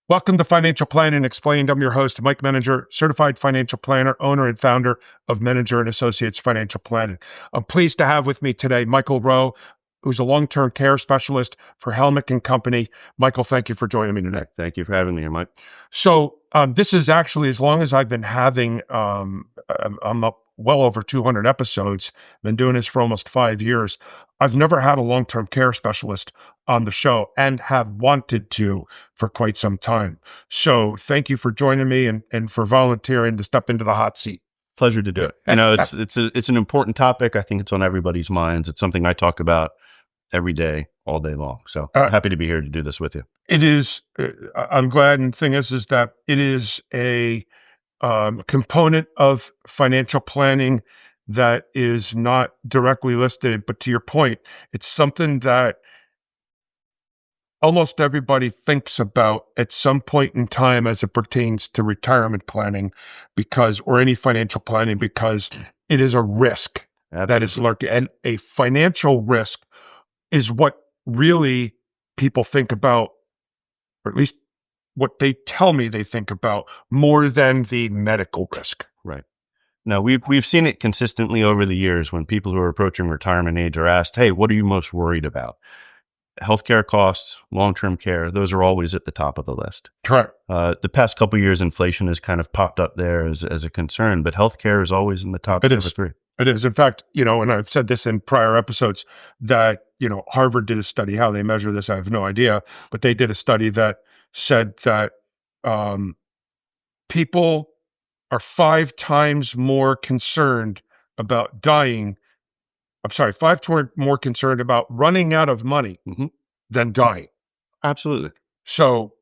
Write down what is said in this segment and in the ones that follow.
Welcome to Financial Planning Explained. I'm your host, Mike Menninger, certified financial planner, owner and founder of Menninger and Associates Financial Planning. I'm pleased to have with me today Michael Rowe, who's a long-term care specialist for Helmick and Company. Michael, thank you for joining me today. Thank you for having me here, Mike. So this is actually, as long as I've been having, I'm up well over 200 episodes, been doing this for almost 5 years. I've never had a long-term care specialist on the show and have wanted to for quite some time. So thank you for joining me and for volunteering to step into the hot seat. Pleasure to do it. You know, it's an important topic. I think it's on everybody's minds. It's something I talk about every day, all day long. So happy to be here to do this with you. It is, I'm glad. And the thing is that it is a component of financial planning that is not directly listed, but to your point, it's something that almost everybody thinks about at some point in time as it pertains to retirement planning or any financial planning, because it is a risk that is lurking. And a financial risk is what really people think about, or at least what they tell me they think about, more than the medical risk. Right. Now, we've seen it consistently over the years when people who are approaching retirement age are asked, hey, what are you most worried about? Healthcare costs, long-term care, those are always at the top of the list. Correct. The past couple of years, inflation has kind of popped up there as a concern, but healthcare is always in the top number 3. It is. In fact, and I've said this in prior episodes that, Harvard did a study. How they measure this, I have no idea, but they did a study that said that people are 5 times more concerned about dying. I'm sorry, 5 times more concerned about running out of money than dying. Absolutely. So,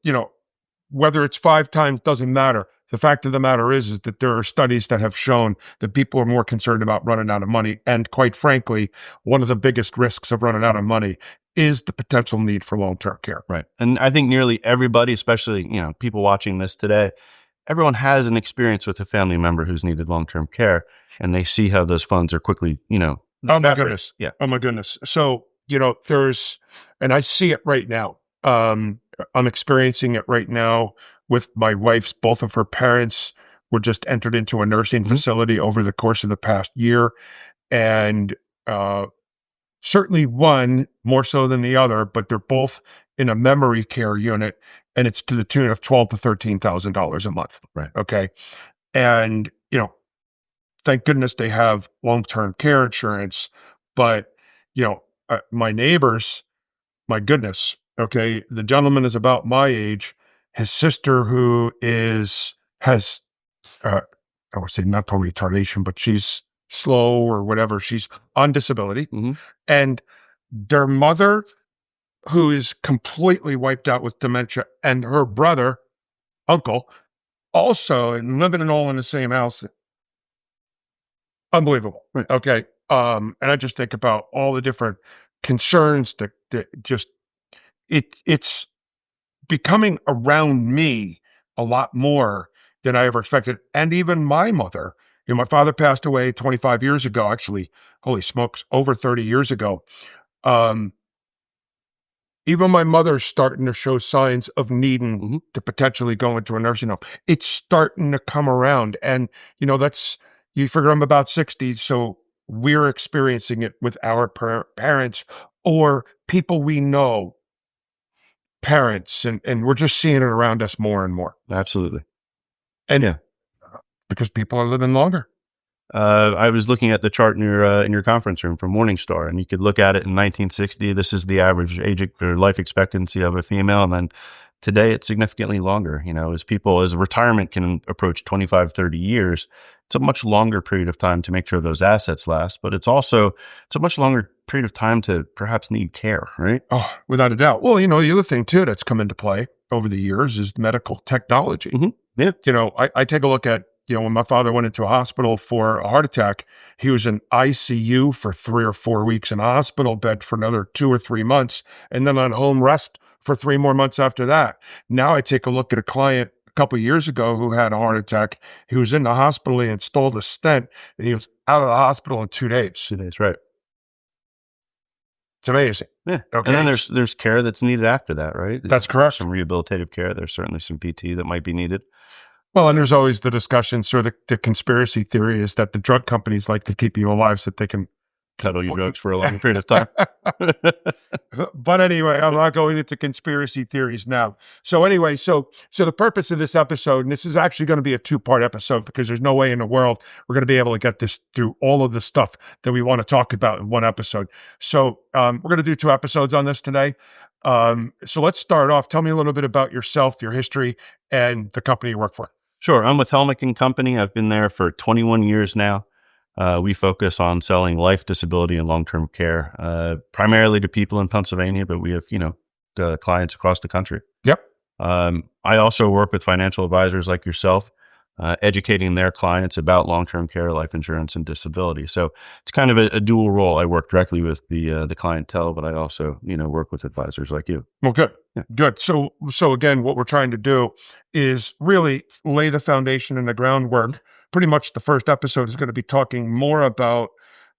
whether it's 5 times doesn't matter. The fact of the matter is that there are studies that have shown that people are more concerned about running out of money. And quite frankly, one of the biggest risks of running out of money is the potential need for long-term care. Right. And I think nearly everybody, especially, people watching this today, everyone has an experience with a family member who's needed long-term care, and they see how those funds are quickly, Oh my goodness. Yeah. Oh my goodness. So, and I see it right now. I'm experiencing it right now with my wife's, both of her parents were just entered into a nursing facility over the course of the past year. And, certainly one more so than the other, but they're both in a memory care unit, and it's to the tune of $12,000 to $13,000 a month. Right. Okay. And, thank goodness they have long-term care insurance, but, my neighbors, my goodness, okay, the gentleman is about my age. His sister, who has, I would say not total retardation, but she's slow or whatever, she's on disability. And their mother, who is completely wiped out with dementia, and her brother, uncle, also, and living all in the same house. Unbelievable. Right. Okay. And I just think about all the different concerns that just, it's becoming around me a lot more than I ever expected. And even my mother, my father passed away 25 years ago, actually, holy smokes, over 30 years ago. Even my mother's starting to show signs of needing to potentially go into a nursing home. It's starting to come around. And, you figure I'm about 60, so we're experiencing it with our parents or people we know, parents, and we're just seeing it around us more and more. Absolutely. And because people are living longer. I was looking at the chart in your conference room from Morningstar, and you could look at it in 1960. This is the average age or life expectancy of a female. And then today it's significantly longer, as retirement can approach 25, 30 years. It's a much longer period of time to make sure those assets last, but it's a much longer period of time to perhaps need care, right? Oh, without a doubt. Well, the other thing too that's come into play over the years is medical technology. Yeah. I take a look at, when my father went into a hospital for a heart attack, he was in ICU for 3 or 4 weeks, in a hospital bed for another 2 or 3 months, and then on home rest for 3 more months after that. Now I take a look at a client a couple of years ago who had a heart attack. He was in the hospital, he installed a stent, and he was out of the hospital in 2 days. 2 days, right. It's amazing. Yeah. Okay. And then there's care that's needed after that, right? That's correct. Some rehabilitative care. There's certainly some PT that might be needed. Well, and there's always the discussion. So the conspiracy theory is that the drug companies like to keep you alive so that they can Peddle your drugs for a long period of time. But anyway, I'm not going into conspiracy theories now. So anyway, so the purpose of this episode, and this is actually going to be a 2-part episode because there's no way in the world we're going to be able to get this through all of the stuff that we want to talk about in one episode. So we're going to do 2 episodes on this today. So let's start off. Tell me a little bit about yourself, your history, and the company you work for. Sure. I'm with Helmick Co. I've been there for 21 years now. We focus on selling life, disability, and long-term care, primarily to people in Pennsylvania, but we have, clients across the country. Yep. I also work with financial advisors like yourself, educating their clients about long-term care, life insurance, and disability. So it's kind of a dual role. I work directly with the clientele, but I also, work with advisors like you. Well, good. Yeah. Good. So again, what we're trying to do is really lay the foundation and the groundwork. Pretty much the first episode is going to be talking more about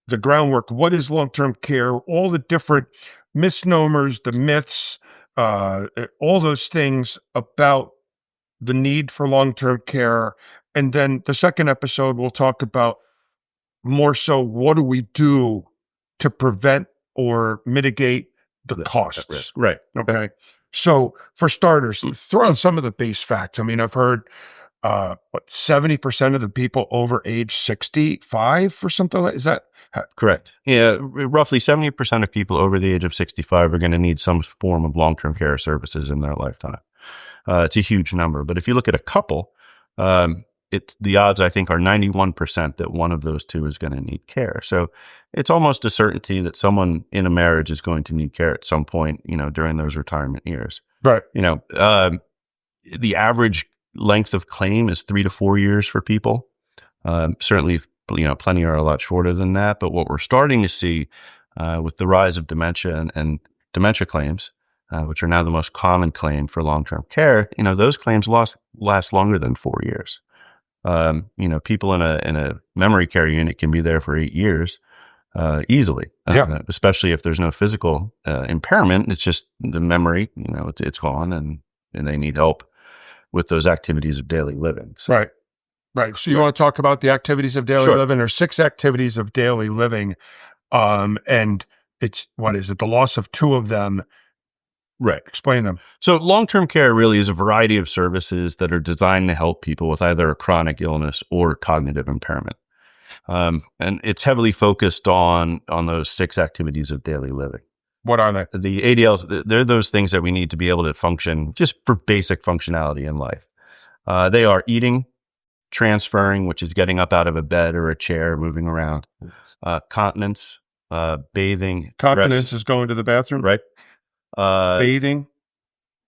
the groundwork. What is long-term care? All the different misnomers, the myths, all those things about the need for long-term care. And then the second episode, we'll talk about more so what do we do to prevent or mitigate the costs. Right. Okay. So for starters, throw out some of the base facts. I mean, I've heard 70% of the people over age 65 or something like, is that? Correct. Yeah. Roughly 70% of people over the age of 65 are going to need some form of long-term care services in their lifetime. It's a huge number, but if you look at a couple, the odds I think are 91% that one of those two is going to need care. So it's almost a certainty that someone in a marriage is going to need care at some point, during those retirement years. Right. The average length of claim is 3 to 4 years for people. Certainly, plenty are a lot shorter than that. But what we're starting to see with the rise of dementia and dementia claims, which are now the most common claim for long-term care, those claims last longer than 4 years. People in a memory care unit can be there for 8 years easily, especially if there's no physical impairment. It's just the memory, it's gone, and they need help with those activities of daily living. So, Right. So you want to talk about the activities of daily living? There's 6 activities of daily living. And it's, what is it? The loss of 2 of them. Right. Explain them. So long-term care really is a variety of services that are designed to help people with either a chronic illness or cognitive impairment. And it's heavily focused on those 6 activities of daily living. What are they? The ADLs, they're those things that we need to be able to function just for basic functionality in life. They are eating, transferring, which is getting up out of a bed or a chair, moving around, continence, bathing. Continence is going to the bathroom. Right. Bathing,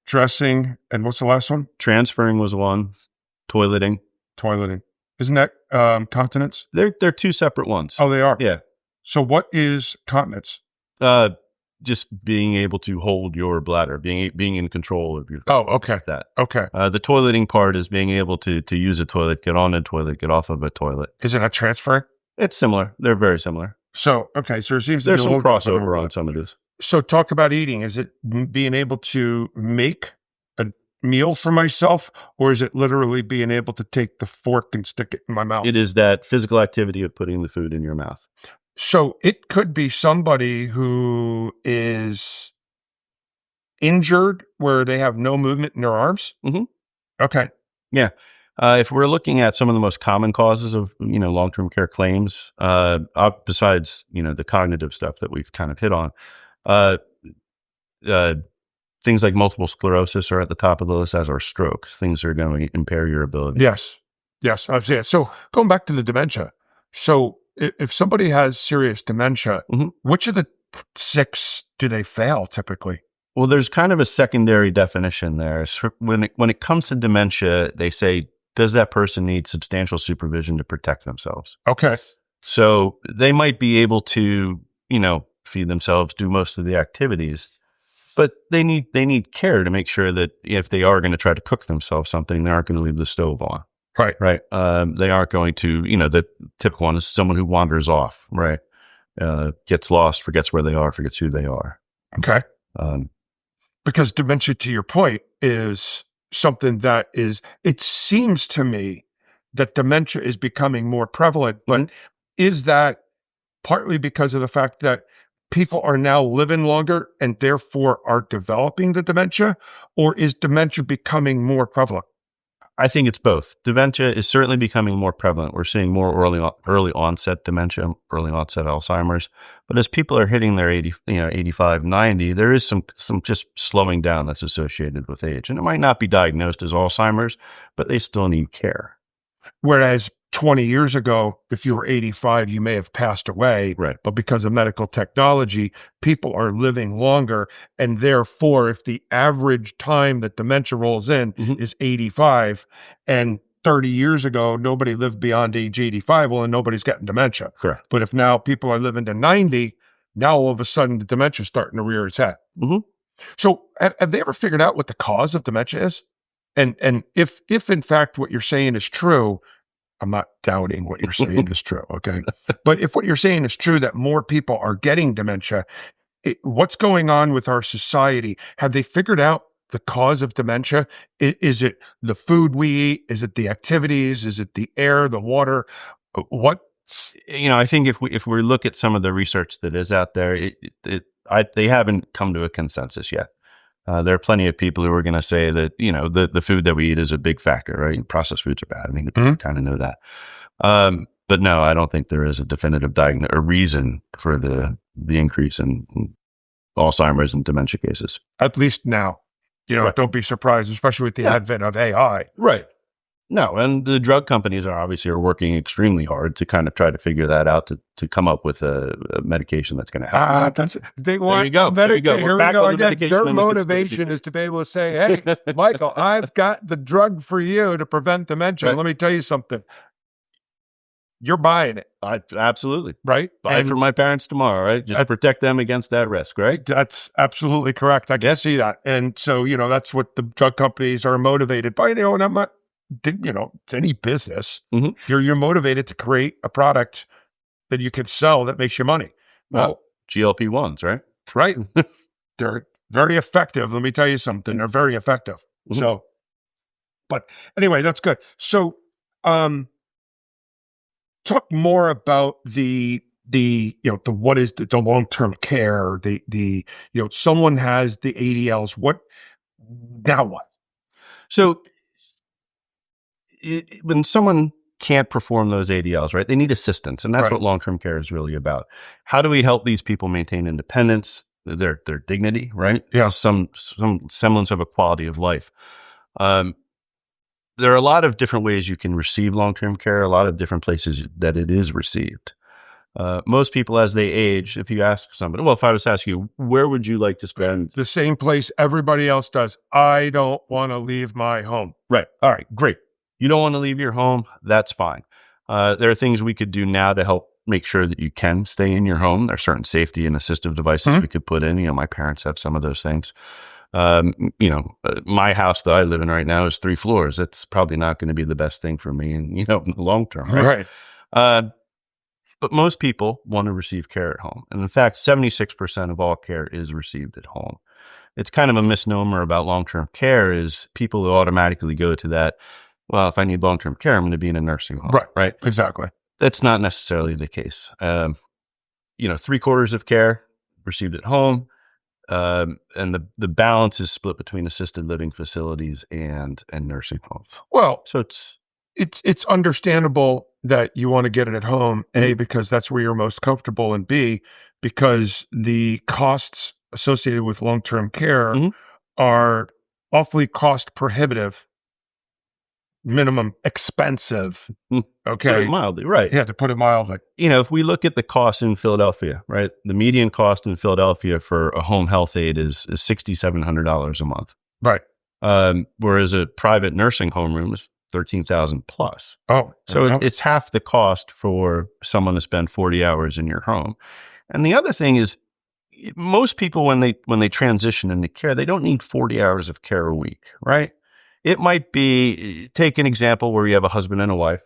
dressing, and what's the last one? Transferring was one. Toileting. Isn't that continence? They're 2 separate ones. Oh, they are? Yeah. So what is continence? Just being able to hold your bladder, being in control of your. Oh, okay. That. Okay. The toileting part is being able to use a toilet, get on a toilet, get off of a toilet. Isn't that transferring? It's similar. They're very similar. So, okay. So there seems to There's be some crossover on some of this. So talk about eating. Is it being able to make a meal for myself, or is it literally being able to take the fork and stick it in my mouth? It is that physical activity of putting the food in your mouth. So it could be somebody who is injured where they have no movement in their arms. Mm-hmm. Okay. Yeah. If we're looking at some of the most common causes of, long-term care claims, besides, the cognitive stuff that we've kind of hit on, things like multiple sclerosis are at the top of the list, as are strokes. Things are going to impair your ability. Yes. I've seen it. So going back to the dementia. So if somebody has serious dementia, which of the 6 do they fail typically? Well, there's kind of a secondary definition there. So when it comes to dementia, they say, does that person need substantial supervision to protect themselves? Okay. So they might be able to, feed themselves, do most of the activities, but they need care to make sure that if they are going to try to cook themselves something, they aren't going to leave the stove on. Right. They aren't going to, the typical one is someone who wanders off, right? gets lost, forgets where they are, forgets who they are. Okay. Um, Because dementia, to your point, is something that it seems to me that dementia is becoming more prevalent, but Mhm. is that partly because of the fact that people are now living longer and therefore are developing the dementia, or is dementia becoming more prevalent? I think it's both. Dementia is certainly becoming more prevalent. We're seeing more early onset dementia, early onset Alzheimer's. But as people are hitting their 80, 85, 90, there is some just slowing down that's associated with age. And it might not be diagnosed as Alzheimer's, but they still need care. Whereas 20 years ago, if you were 85, you may have passed away. Right. But because of medical technology, people are living longer. And therefore, if the average time that dementia rolls in Mhm. is 85, and 30 years ago, nobody lived beyond age 85, well, then nobody's getting dementia. Correct. But if now people are living to 90, now all of a sudden the dementia is starting to rear its head. Mhm. So have they ever figured out what the cause of dementia is? And if in fact what you're saying is true, I'm not doubting what you're saying is true, okay? But if what you're saying is true, that more people are getting dementia, what's going on with our society? Have they figured out the cause of dementia? Is it the food we eat? Is it the activities? Is it the air, the water? What? I think if we look at some of the research that is out there, they haven't come to a consensus yet. There are plenty of people who are going to say that, the food that we eat is a big factor, right? Processed foods are bad. I mean, we kind of know that. But no, I don't think there is a definitive reason for the increase in Alzheimer's and dementia cases. At least now, Right. Don't be surprised, especially with the advent of AI. Right. No, and the drug companies are working extremely hard to kind of try to figure that out to come up with a medication that's going to help. They want you go. There you go. Medicaid. We're Here we back go on the again. medication Their and the motivation conspiracy. is to be able to say, "Hey, Michael, I've got the drug for you to prevent dementia. Right. Let me tell you something. You're buying it, Absolutely. right? Buy it for my parents tomorrow, right? Just protect them against that risk, right? That's absolutely correct. I can see that. And so, that's what the drug companies are motivated by. And I'm not, it's any business. Mhm. You're motivated to create a product that you can sell that makes you money. Well, GLP-1s, right? right. They're very effective. Let me tell you something. They're very effective. Mhm. So, but anyway, that's good. So, talk more about the what is the long-term care, someone has the ADLs. Now what? So when someone can't perform those ADLs, right, they need assistance. And that's Right. what long-term care is really about. How do we help these people maintain independence, their dignity, right? Yeah. Some semblance of a quality of life. There are a lot of different ways you can receive long-term care, a lot of different places that it is received. Most people, as they age, if you ask somebody, well, if I was to ask you, where would you like to spend? The same place everybody else does. I don't want to leave my home. Right. All right, great. You don't want to leave your home. That's fine. There are things we could do now to help make sure that you can stay in your home. There are certain safety and assistive devices we could put in. My parents have some of those things. My house that I live in right now is 3 floors. It's probably not going to be the best thing for me in the long term. Right. But most people want to receive care at home. And in fact, 76% of all care is received at home. It's kind of a misnomer about long-term care is people who automatically go to that. Well, if I need long-term care, I'm going to be in a nursing home. Right. Exactly. That's not necessarily the case. 3/4 of care received at home. And the balance is split between assisted living facilities and nursing homes. Well, So it's understandable that you want to get it at home, A, because that's where you're most comfortable, and B, because the costs associated with long-term care are awfully cost prohibitive, minimum expensive. put Okay. it mildly, right? You have to put it mildly. If we look at the cost in Philadelphia, right, the median cost in Philadelphia for a home health aide is $6,700 a month. Right. Whereas a private nursing home room is $13,000 plus. Oh, So it's half the cost for someone to spend 40 hours in your home. And the other thing is, most people when they transition into care, they don't need 40 hours of care a week, right? It might be, take an example where you have a husband and a wife.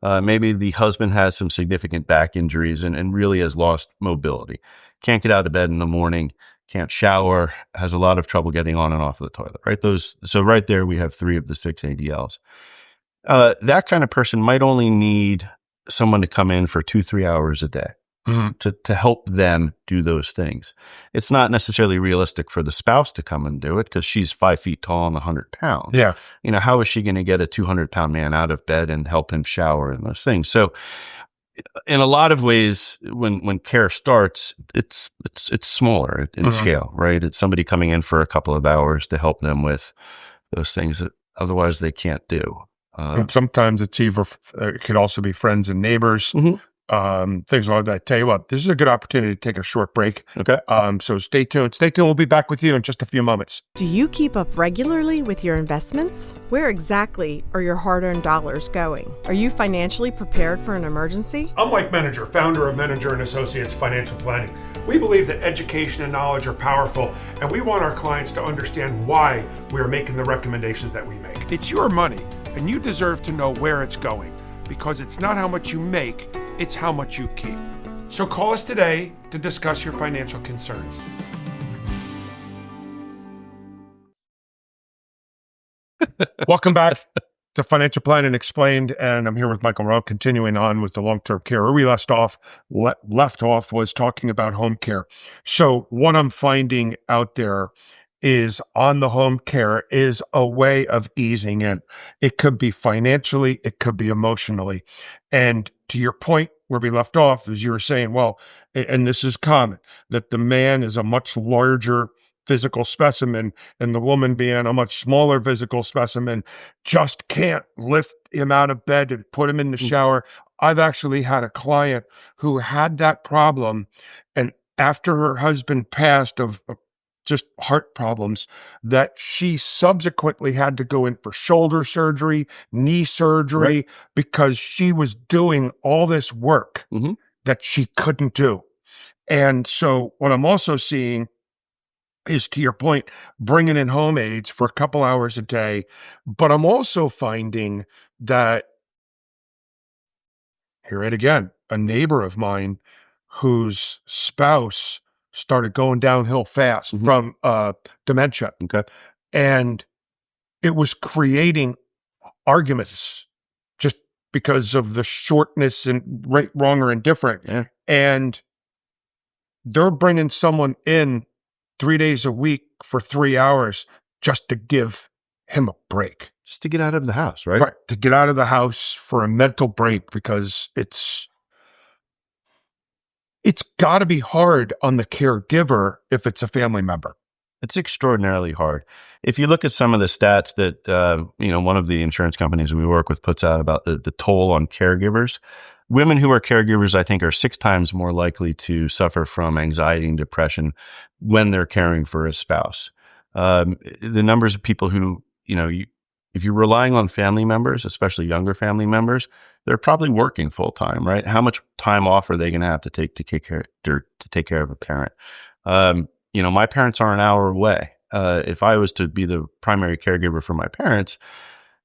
Maybe the husband has some significant back injuries and really has lost mobility. Can't get out of bed in the morning, can't shower, has a lot of trouble getting on and off of the toilet, right? So right there, we have 3 of the 6 ADLs. That kind of person might only need someone to come in for 2-3 hours a day to help them do those things. It's not necessarily realistic for the spouse to come and do it because she's 5 feet tall and 100 pounds. Yeah. How is she going to get a 200-pound man out of bed and help him shower and those things? So in a lot of ways, when care starts, it's smaller in scale, right? It's somebody coming in for a couple of hours to help them with those things that otherwise they can't do. And sometimes it's it could also be friends and neighbors, things like that. Tell you what, this is a good opportunity to take a short break. Okay. So stay tuned. Stay tuned. We'll be back with you in just a few moments. Do you keep up regularly with your investments? Where exactly are your hard-earned dollars going? Are you financially prepared for an emergency? I'm Mike Menninger, founder of Menninger and Associates Financial Planning. We believe that education and knowledge are powerful, and we want our clients to understand why we are making the recommendations that we make. It's your money, and you deserve to know where it's going, because it's not how much you make, it's how much you keep. So call us today to discuss your financial concerns. Welcome back to Financial Planning Explained, and I'm here with Michael Rowe, continuing on with the long-term care. Where we left off was talking about home care. So what I'm finding out there is on the home care is a way of easing in. It could be financially, it could be emotionally. And to your point where we left off, as you were saying, well, and this is common, that the man is a much larger physical specimen and the woman being a much smaller physical specimen just can't lift him out of bed and put him in the shower. I've actually had a client who had that problem, and after her husband passed of just heart problems, that she subsequently had to go in for shoulder surgery, knee surgery, because she was doing all this work that she couldn't do. And so what I'm also seeing is, to your point, bringing in home aides for a couple hours a day. But I'm also finding that, here it again, a neighbor of mine whose spouse started going downhill fast from dementia. Okay. And it was creating arguments just because of the shortness and right, wrong, or indifferent. Yeah. And they're bringing someone in 3 days a week for 3 hours just to give him a break. Just to get out of the house, right? Right. To get out of the house for a mental break, because it's got to be hard on the caregiver if it's a family member. It's extraordinarily hard. If you look at some of the stats that, one of the insurance companies we work with puts out about the toll on caregivers, women who are caregivers, I think, are 6 times more likely to suffer from anxiety and depression when they're caring for a spouse. The numbers of people who, if you're relying on family members, especially younger family members, they're probably working full time, right? How much time off are they going to have to take to take care of a parent? My parents are an hour away. If I was to be the primary caregiver for my parents,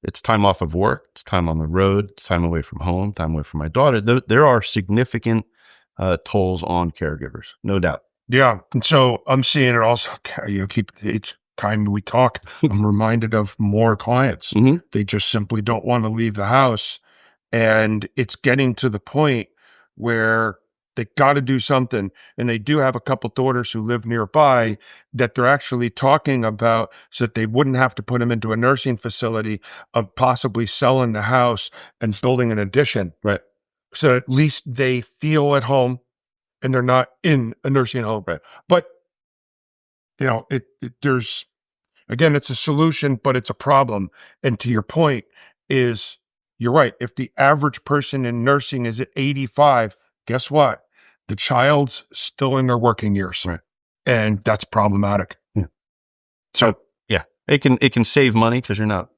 it's time off of work, it's time on the road, it's time away from home, time away from my daughter. There are significant tolls on caregivers, no doubt. Yeah. And so I'm seeing it also, each time we talk, I'm reminded of more clients. They just simply don't want to leave the house. And it's getting to the point where they got to do something. And they do have a couple daughters who live nearby that they're actually talking about, so that they wouldn't have to put them into a nursing facility, of possibly selling the house and building an addition. Right. So at least they feel at home and they're not in a nursing home. Right. But, there's, again, it's a solution, but it's a problem. And to your point is, you're right. If the average person in nursing is at 85, guess what? The child's still in their working years. Right. And that's problematic. Yeah. So yeah, it can save money because you're not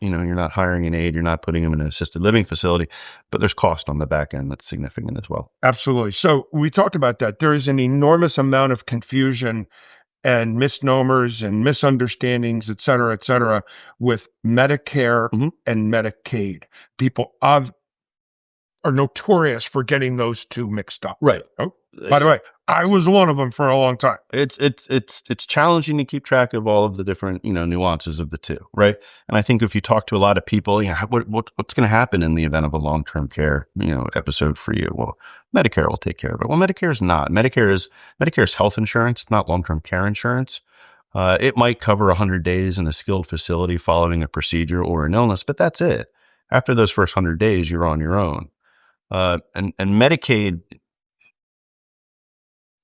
hiring an aide, you're not putting them in an assisted living facility, but there's cost on the back end that's significant as well. Absolutely. So we talked about that. There is an enormous amount of confusion and misnomers and misunderstandings, et cetera, with Medicare and Medicaid. People are notorious for getting those two mixed up. Right. Oh, by the way, I was one of them for a long time. It's challenging to keep track of all of the different, nuances of the two, right? And I think if you talk to a lot of people, what's going to happen in the event of a long-term care, episode for you? Well, Medicare will take care of it. Well, Medicare is not. Medicare is health insurance. It's not long-term care insurance. It might cover 100 days in a skilled facility following a procedure or an illness, but that's it. After those first 100 days, you're on your own. And Medicaid,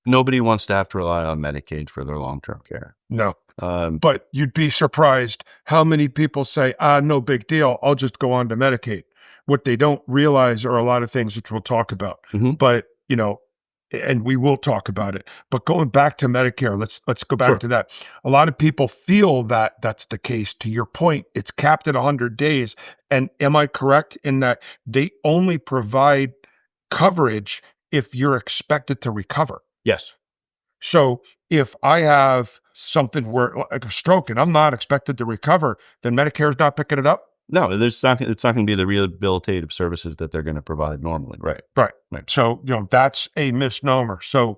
nobody wants to have to rely on Medicaid for their long-term care. No. But you'd be surprised how many people say, no big deal, I'll just go on to Medicaid. What they don't realize are a lot of things which we'll talk about. But, and we will talk about it. But going back to Medicare, let's go back to that. A lot of people feel that that's the case. To your point, it's capped at 100 days. And am I correct in that they only provide coverage if you're expected to recover? Yes. So if I have something like a stroke and I'm not expected to recover, then Medicare's not picking it up? No, it's not going to be the rehabilitative services that they're going to provide normally. Right. So, that's a misnomer. So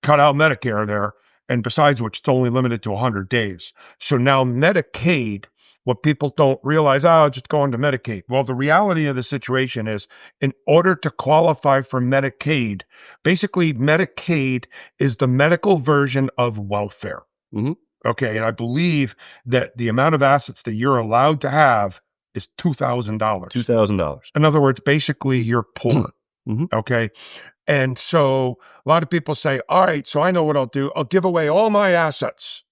cut out Medicare there. And besides which, it's only limited to 100 days. So now Medicaid, what people don't realize, I'll just go on to Medicaid. Well, the reality of the situation is, in order to qualify for Medicaid, basically Medicaid is the medical version of welfare. Okay, and I believe that the amount of assets that you're allowed to have is $2,000. $2,000. In other words, basically you're poor. Okay. And so a lot of people say, all right, so I know what I'll do. I'll give away all my assets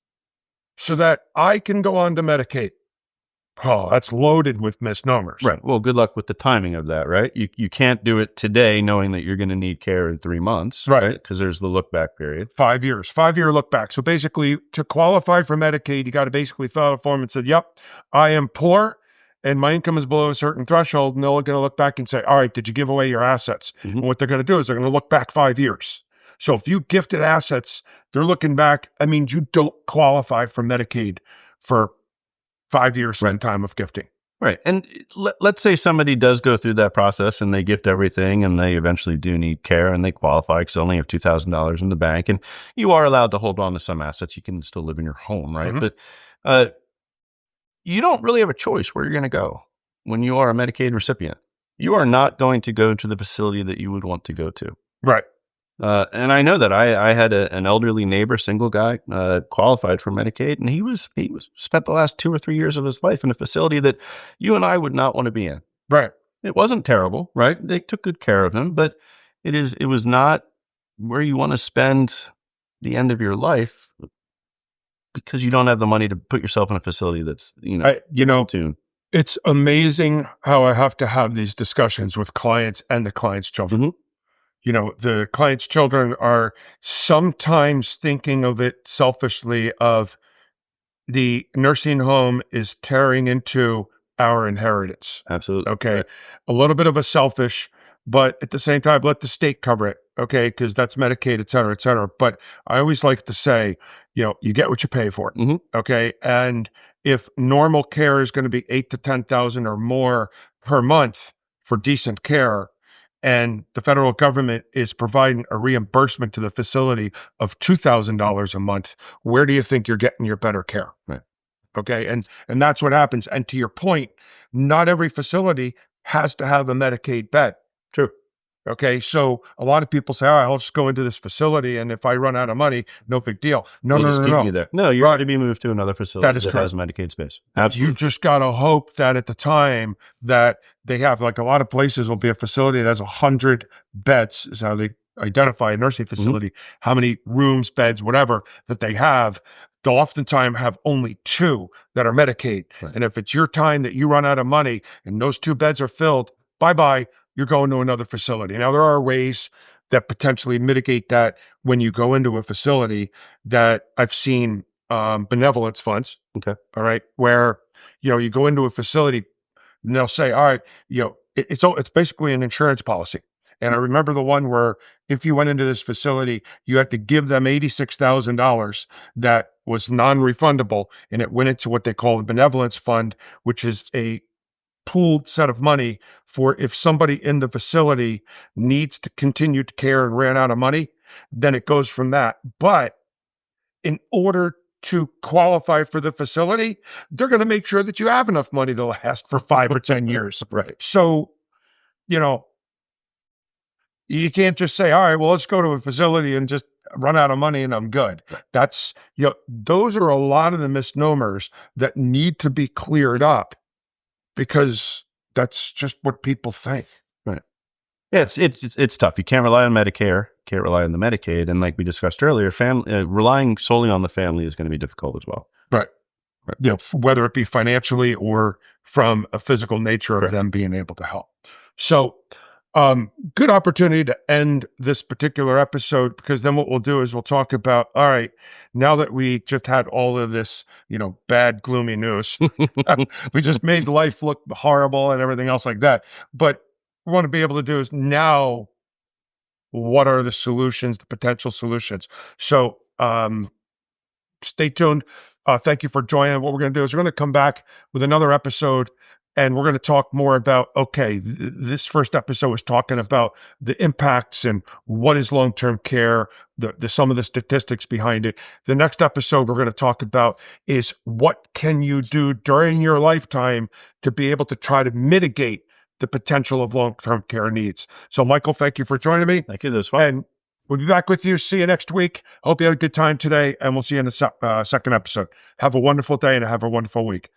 so that I can go on to Medicaid. Oh, that's loaded with misnomers. Right. Well, good luck with the timing of that, right? You can't do it today knowing that you're going to need care in 3 months, right? Because there's the look back period. 5 years, 5-year look back. So basically, to qualify for Medicaid, you got to basically fill out a form and say, yep, I am poor and my income is below a certain threshold. And they're going to look back and say, all right, did you give away your assets? And what they're going to do is they're going to look back 5 years. So if you gifted assets, they're looking back. I mean, you don't qualify for Medicaid for 5 years from the time of gifting. Right. And let's say somebody does go through that process and they gift everything and they eventually do need care and they qualify because they only have $2,000 in the bank and you are allowed to hold on to some assets. You can still live in your home, right? But you don't really have a choice where you're going to go when you are a Medicaid recipient. You are not going to go to the facility that you would want to go to. Right. And I know that I had an elderly neighbor, single guy, qualified for Medicaid, and he spent the last 2 or 3 years of his life in a facility that you and I would not want to be in. Right. It wasn't terrible, right? They took good care of him, but it was not where you want to spend the end of your life because you don't have the money to put yourself in a facility that's, tuned. It's amazing how I have to have these discussions with clients and the clients' children. The client's children are sometimes thinking of it selfishly of the nursing home is tearing into our inheritance. Absolutely. Okay. Right. A little bit of a selfish, but at the same time, let the state cover it. Okay. Because that's Medicaid, et cetera, et cetera. But I always like to say, you get what you pay for. Okay. And if normal care is going to be $8,000 to $10,000 or more per month for decent care, and the federal government is providing a reimbursement to the facility of $2,000 a month, where do you think you're getting your better care? Right. Okay. And that's what happens. And to your point, not every facility has to have a Medicaid bed. True. Okay. So a lot of people say, all right, I'll just go into this facility. And if I run out of money, no big deal. No. You there. No, you're going to be moved to another facility that has Medicaid space. Absolutely. You just got to hope that at the time that they have, like a lot of places will be a facility that has 100 beds is how they identify a nursing facility, how many rooms, beds, whatever that they have. They'll oftentimes have only 2 that are Medicaid. Right. And if it's your time that you run out of money and those 2 beds are filled, bye-bye, you're going to another facility. Now, there are ways that potentially mitigate that when you go into a facility that I've seen benevolence funds. Okay. All right. Where, you go into a facility and they'll say, all right, it's basically an insurance policy. And I remember the one where if you went into this facility, you had to give them $86,000 that was non-refundable, and it went into what they call the benevolence fund, which is a pooled set of money for if somebody in the facility needs to continue to care and ran out of money, then it goes from that. But in order to qualify for the facility, they're going to make sure that you have enough money to last for 5 or 10 years. Right. So, you know, you can't just say, all right, well, let's go to a facility and just run out of money and I'm good. That's, those are a lot of the misnomers that need to be cleared up because that's just what people think. Right. Yeah, it's tough. You can't rely on Medicare, can't rely on the Medicaid. And like we discussed earlier, relying solely on the family is going to be difficult as well. Right. Whether it be financially or from a physical nature of them being able to help. So, good opportunity to end this particular episode, because then what we'll do is we'll talk about, all right, now that we just had all of this, bad, gloomy news, we just made life look horrible and everything else like that. But what we want to be able to do is now, what are the solutions, the potential solutions? So, stay tuned. Thank you for joining. What we're going to do is we're going to come back with another episode, and we're going to talk more about, this first episode was talking about the impacts and what is long-term care, some of the statistics behind it. The next episode we're going to talk about is what can you do during your lifetime to be able to try to mitigate the potential of long-term care needs. So, Michael, thank you for joining me. Thank you. This was fun. And we'll be back with you. See you next week. Hope you had a good time today, and we'll see you in the second episode. Have a wonderful day and have a wonderful week.